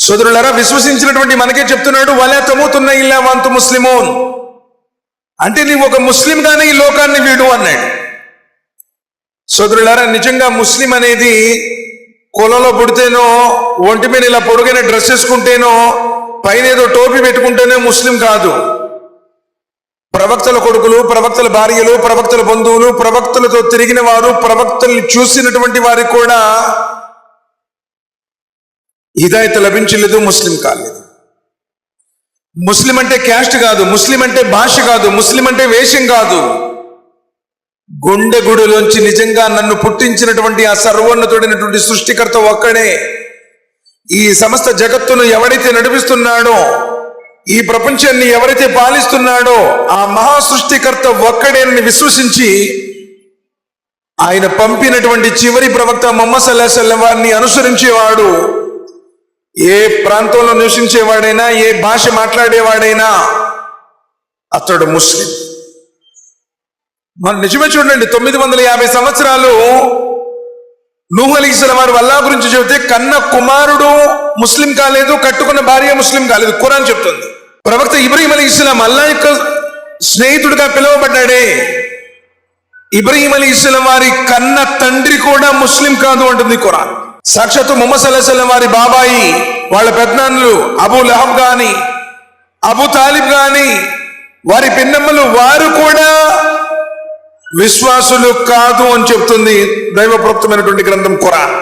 సోదరులారా, విశ్వసించినటువంటి మనకే చెప్తున్నాడు, వలా తమూతున్న ఇల్లా వంతు ముస్లిమూన్. అంటే నీవు ఒక ముస్లింగానే ఈ లోకాన్ని వీడు అన్నాడు. సోదరులారా, నిజంగా ముస్లిం అనేది కులంలో పుడితేనో, ఒంటి మీద ఇలా పొడుగైన డ్రెస్ వేసుకుంటేనో, పైన ఏదో టోపీ పెట్టుకుంటేనే ముస్లిం కాదు. ప్రవక్తల కొడుకులు, ప్రవక్తల భార్యలు, ప్రవక్తల బంధువులు, ప్రవక్తలతో తిరిగిన వారు, ప్రవక్తల్ని చూసినటువంటి వారికి కూడా హిదాయత్ లభించలేదు, ముస్లిం కాలేదు. ముస్లిం అంటే క్యాస్ట్ కాదు, ముస్లిం అంటే భాష కాదు, ముస్లిం అంటే వేషం కాదు. గుండె గుడిలోంచి నిజంగా నన్ను పుట్టించినటువంటి ఆ సర్వోన్నతుడైనటువంటి సృష్టికర్త ఒక్కడే. ఈ సమస్త జగత్తును ఎవడైతే నడిపిస్తున్నాడో, ఈ ప్రపంచాన్ని ఎవరైతే పాలిస్తున్నాడో ఆ మహా సృష్టికర్త ఒక్కడేనని విశ్వసించి ఆయన పంపినటువంటి చివరి ప్రవక్త ముహమ్మద్ సల్లల్లాహు అలైహి వసల్లం వారిని అనుసరించేవాడు, ఏ ప్రాంతంలో నివసించేవాడైనా, ఏ భాష మాట్లాడేవాడైనా అతడు ముస్లిం. మన నిజమే చూడండి, 950 సంవత్సరాలు నూహ్ అలైహిస్సలాం వారు అల్లాహ్ గురించి చెబితే కన్న కుమారుడు ముస్లిం కాలేదు, కట్టుకున్న భార్య ముస్లిం కాలేదు. ఖురాన్ చెప్తుంది. ప్రవక్త ఇబ్రహీం అలైహిస్సలాం అల్లాహ్ యొక్క స్నేహితుడిగా పిలువబడ్డాడే, ఇబ్రహీం అలైహిస్సలాం వారి కన్న తండ్రి కూడా ముస్లిం కాదు అంటుంది ఖురాన్. సాక్షాత్తు ముహమ్మద్ సల్లల్లాహు అలైహి వసల్లం వారి బాబాయి, వాళ్ళ పెద్దనాన్నలు అబూ లహబ్ గాని, అబూ తాలిబ్ గాని, వారి పిన్నమ్మలు, వారు కూడా విశ్వాసులు కాదు అని చెప్తుంది దైవప్రోక్తమైనటువంటి గ్రంథం ఖురాన్.